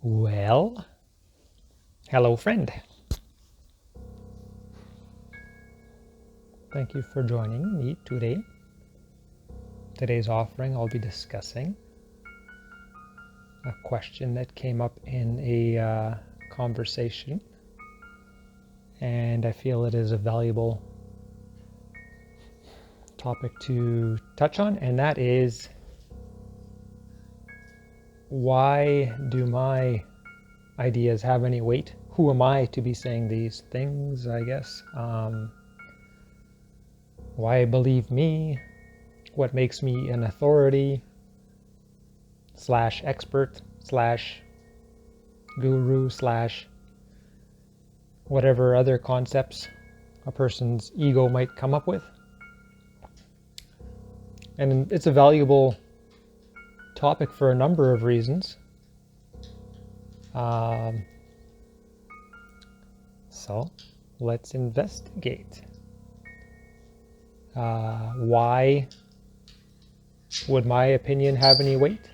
Well, hello friend. Thank you for joining me today. Today's offering, I'll be discussing a question that came up in a conversation, and I feel it is a valuable topic to touch on, and that is, why do my ideas have any weight? Who am I to be saying these things, I guess? Why believe me? What makes me an authority / expert / guru / whatever other concepts a person's ego might come up with? And it's a valuable topic for a number of reasons. So let's investigate. Why would my opinion have any weight?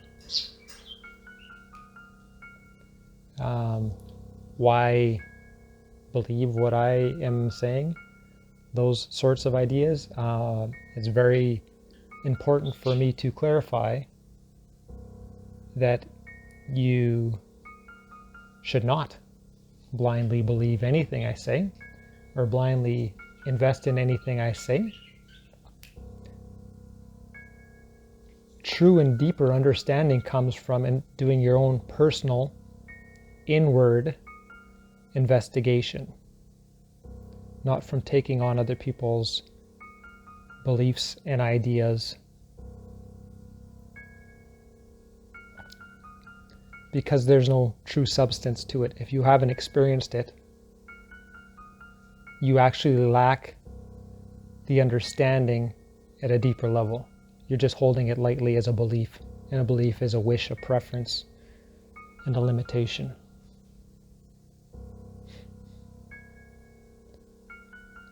Why believe what I am saying? Those sorts of ideas. It's very important for me to clarify that you should not blindly believe anything I say or blindly invest in anything I say. True and deeper understanding comes from doing your own personal inward investigation, not from taking on other people's beliefs and ideas, because there's no true substance to it. If you haven't experienced it, you actually lack the understanding at a deeper level. You're just holding it lightly as a belief, and a belief is a wish, a preference, and a limitation.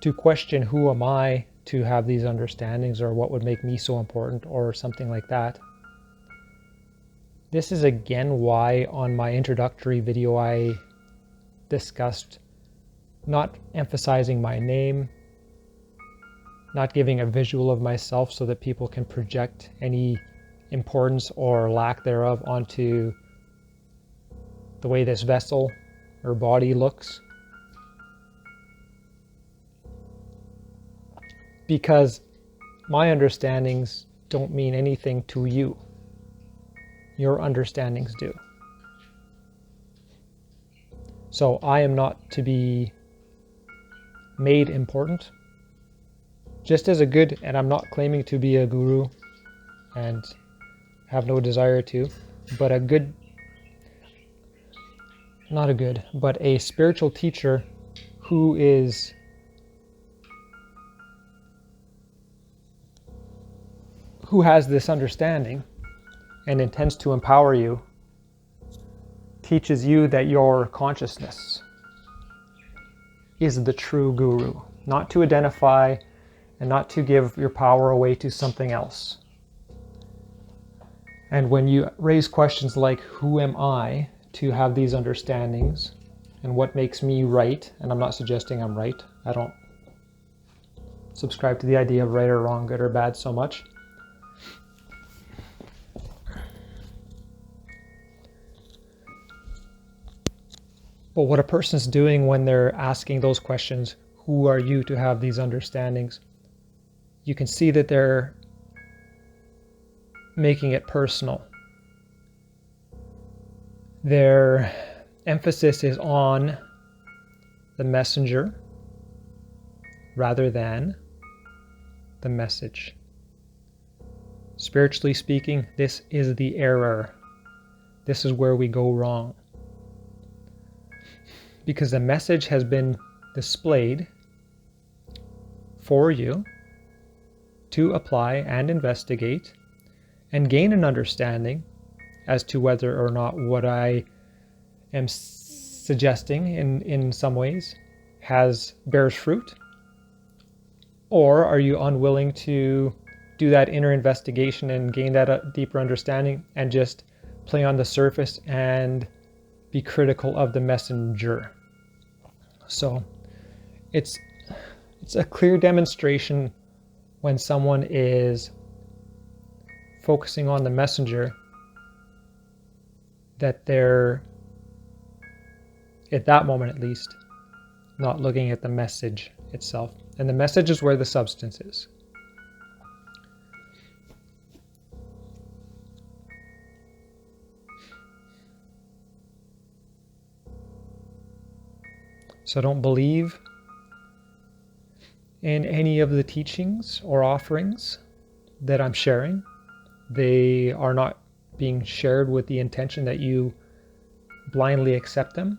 To question who am I to have these understandings, or what would make me so important, or something like that. This is again why on my introductory video I discussed not emphasizing my name, not giving a visual of myself so that people can project any importance or lack thereof onto the way this vessel or body looks. Because my understandings don't mean anything to you. Your understandings do. So I am not to be made important. Just as a good, and I'm not claiming to be a guru and have no desire to, but a spiritual teacher who has this understanding and intends to empower you, teaches you that your consciousness is the true guru, not to identify and not to give your power away to something else. And when you raise questions like, who am I to have these understandings, and what makes me right, and I'm not suggesting I'm right, I don't subscribe to the idea of right or wrong, good or bad so much. But what a person's doing when they're asking those questions, who are you to have these understandings? You can see that they're making it personal. Their emphasis is on the messenger rather than the message. Spiritually speaking, this is the error. This is where we go wrong. Because the message has been displayed for you to apply and investigate and gain an understanding as to whether or not what I am suggesting in some ways bears fruit, or are you unwilling to do that inner investigation and gain that deeper understanding and just play on the surface and be critical of the messenger. So it's a clear demonstration when someone is focusing on the messenger that they're, at that moment at least, not looking at the message itself. And the message is where the substance is. So don't believe in any of the teachings or offerings that I'm sharing. They are not being shared with the intention that you blindly accept them,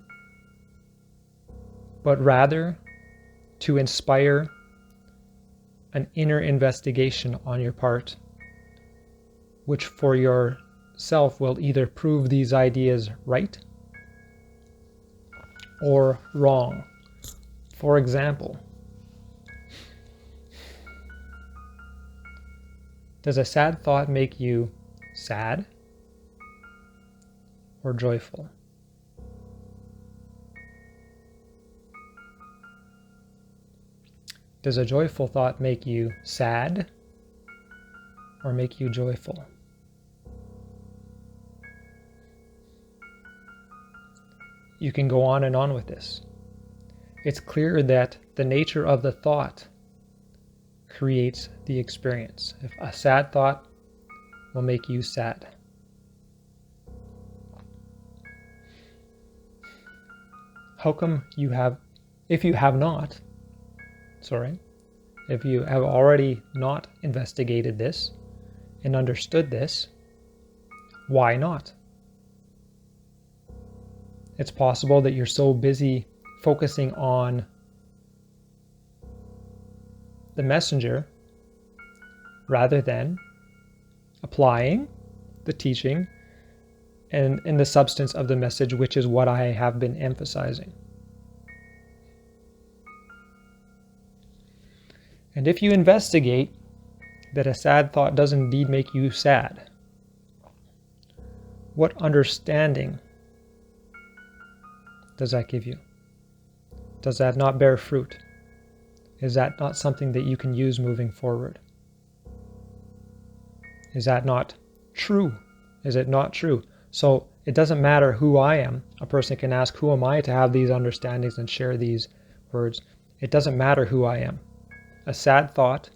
but rather to inspire an inner investigation on your part, which for yourself will either prove these ideas right or wrong. For example, does a sad thought make you sad or joyful? Does a joyful thought make you sad or make you joyful? You can go on and on with this. It's clear that the nature of the thought creates the experience. If a sad thought will make you sad. How come if you have already not investigated this and understood this, why not? It's possible that you're so busy focusing on the messenger rather than applying the teaching and the substance of the message, which is what I have been emphasizing. And if you investigate that a sad thought does indeed make you sad, what understanding does that give you? Does that not bear fruit? Is that not something that you can use moving forward? Is that not true? Is it not true? So it doesn't matter who I am. A person can ask, who am I to have these understandings and share these words? It doesn't matter who I am. A sad thought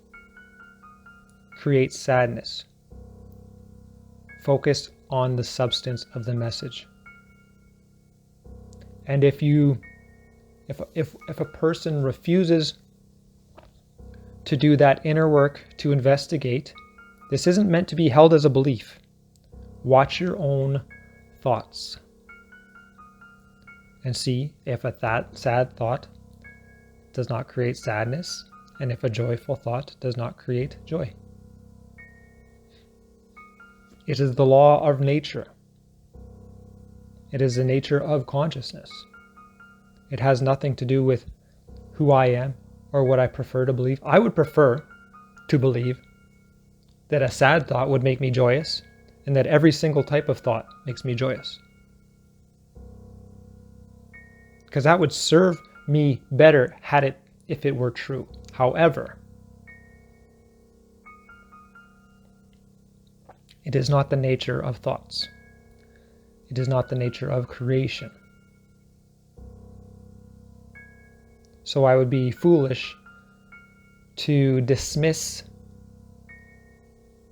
creates sadness. Focus on the substance of the message. And if a person refuses to do that inner work, to investigate, this isn't meant to be held as a belief. Watch your own thoughts and see if that sad thought does not create sadness, and if a joyful thought does not create joy. It is the law of nature. It is the nature of consciousness. It has nothing to do with who I am or what I prefer to believe. I would prefer to believe that a sad thought would make me joyous and that every single type of thought makes me joyous. Because that would serve me better if it were true. However, it is not the nature of thoughts. It is not the nature of creation. So I would be foolish to dismiss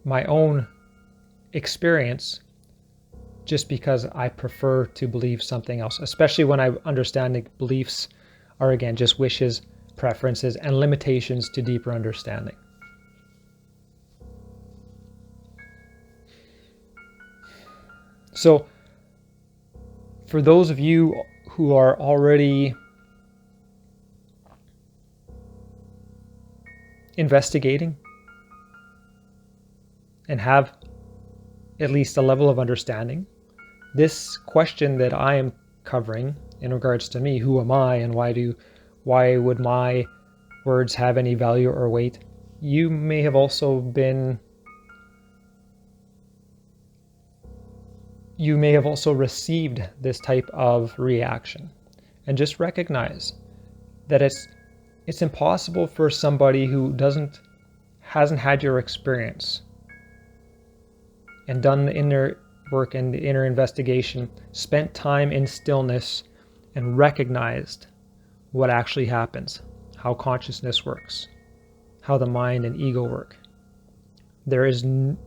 my own experience just because I prefer to believe something else, especially when I understand that beliefs are, again, just wishes, preferences, and limitations to deeper understanding. So, for those of you who are already investigating and have at least a level of understanding, this question that I am covering in regards to me, who am I and why would my words have any value or weight, you may have also been you may have also received this type of reaction. And just recognize that it's impossible for somebody who hasn't had your experience and done the inner work and the inner investigation, spent time in stillness and recognized what actually happens, how consciousness works, how the mind and ego work. There is no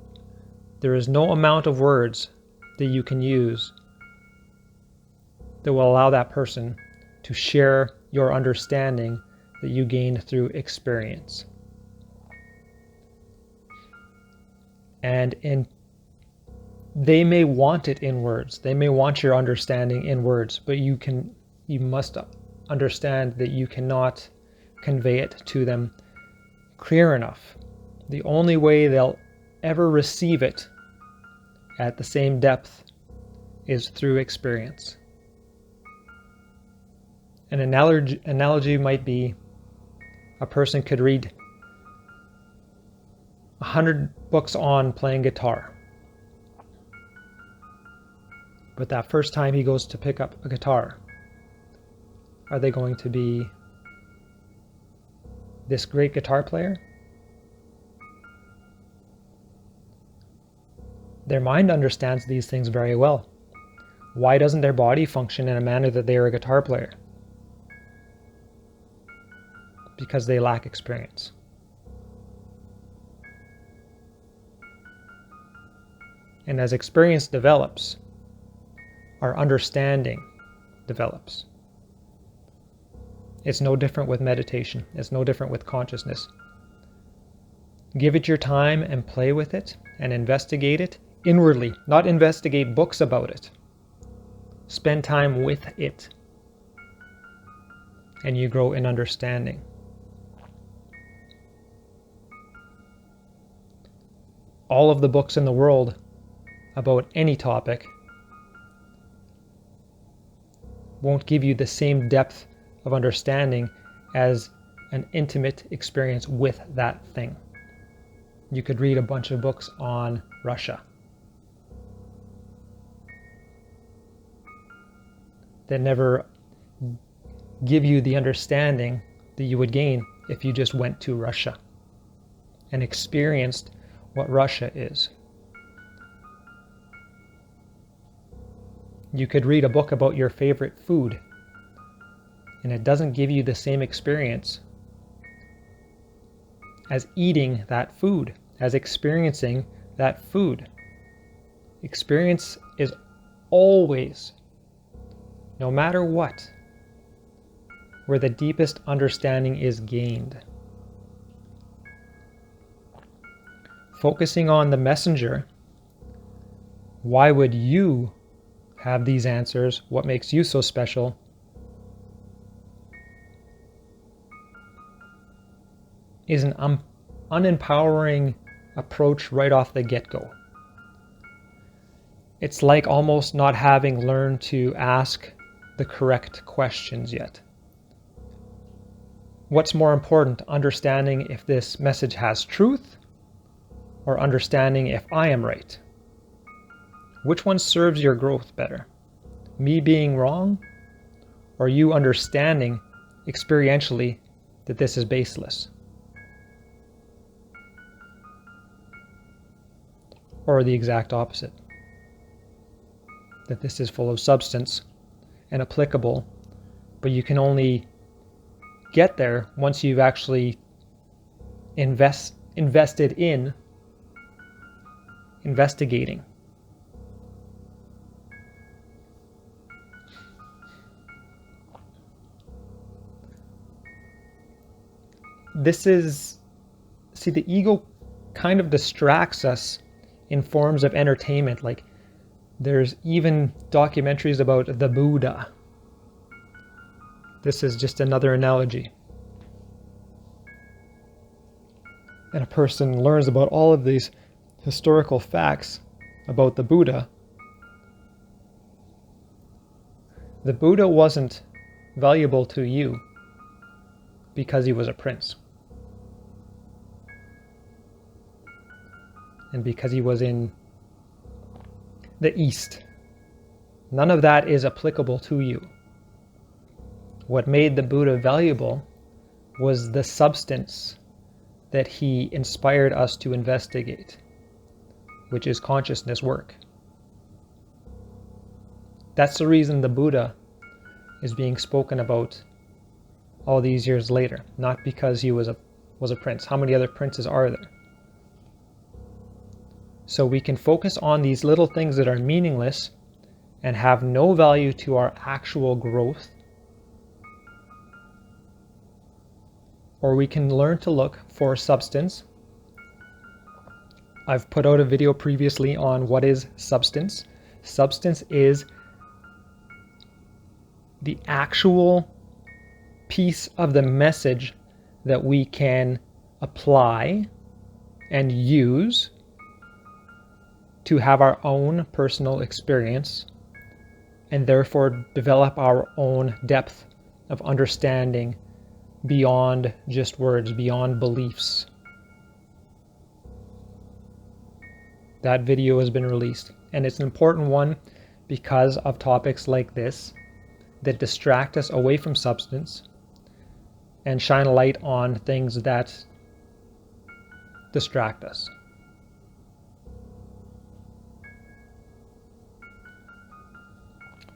amount of words that you can use that will allow that person to share your understanding that you gained through experience. And they may want it in words. They may want your understanding in words, but you must understand that you cannot convey it to them clear enough. The only way they'll ever receive it at the same depth is through experience. An analogy might be a person could read 100 books on playing guitar, but that first time he goes to pick up a guitar, are they going to be this great guitar player? Their mind understands these things very well. Why doesn't their body function in a manner that they are a guitar player? Because they lack experience. And as experience develops, our understanding develops. It's no different with meditation. It's no different with consciousness. Give it your time and play with it and investigate it inwardly, not investigate books about it. Spend time with it, and you grow in understanding. All of the books in the world about any topic won't give you the same depth of understanding as an intimate experience with that thing. You could read a bunch of books on Russia that never give you the understanding that you would gain if you just went to Russia and experienced what Russia is. You could read a book about your favorite food, and it doesn't give you the same experience as eating that food, as experiencing that food. Experience is always, no matter what, where the deepest understanding is gained. Focusing on the messenger, why would you have these answers? What makes you so special? Is an unempowering approach right off the get-go. It's like almost not having learned to ask the correct questions yet. What's more important, understanding if this message has truth or understanding if I am right? Which one serves your growth better? Me being wrong or you understanding experientially that this is baseless? Or the exact opposite, that this is full of substance and applicable, but you can only get there once you've actually invested in investigating. The ego kind of distracts us in forms of entertainment. Like there's even documentaries about the Buddha. This is just another analogy. And a person learns about all of these historical facts about the Buddha. The Buddha wasn't valuable to you because he was a prince. And because he was in the East, None of that is applicable to you. What made the Buddha valuable was the substance that he inspired us to investigate, which is consciousness work. That's the reason the Buddha is being spoken about all these years later, not because he was a prince. How many other princes are there? So we can focus on these little things that are meaningless and have no value to our actual growth, or we can learn to look for substance. I've put out a video previously on what is substance. Substance is the actual piece of the message that we can apply and use to have our own personal experience and therefore develop our own depth of understanding beyond just words, beyond beliefs. That video has been released, and it's an important one because of topics like this that distract us away from substance and shine a light on things that distract us.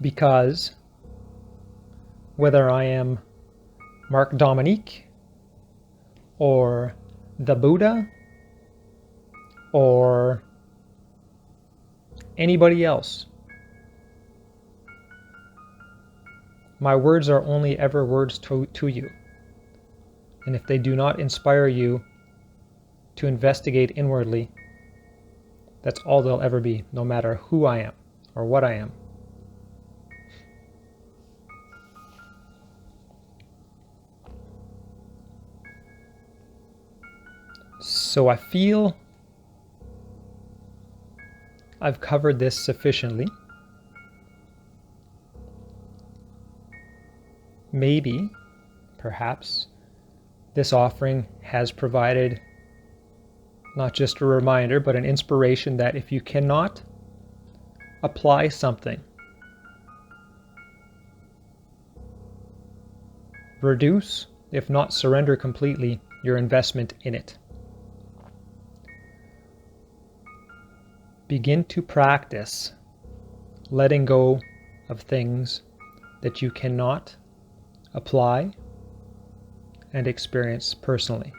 Because whether I am Mark Dominique or the Buddha or anybody else, my words are only ever words to you. And if they do not inspire you to investigate inwardly, that's all they'll ever be, no matter who I am or what I am. So I feel I've covered this sufficiently. Maybe, perhaps, this offering has provided not just a reminder, but an inspiration that if you cannot apply something, reduce, if not surrender completely, your investment in it. Begin to practice letting go of things that you cannot apply and experience personally.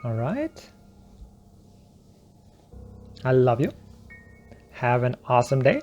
All right. I love you. Have an awesome day.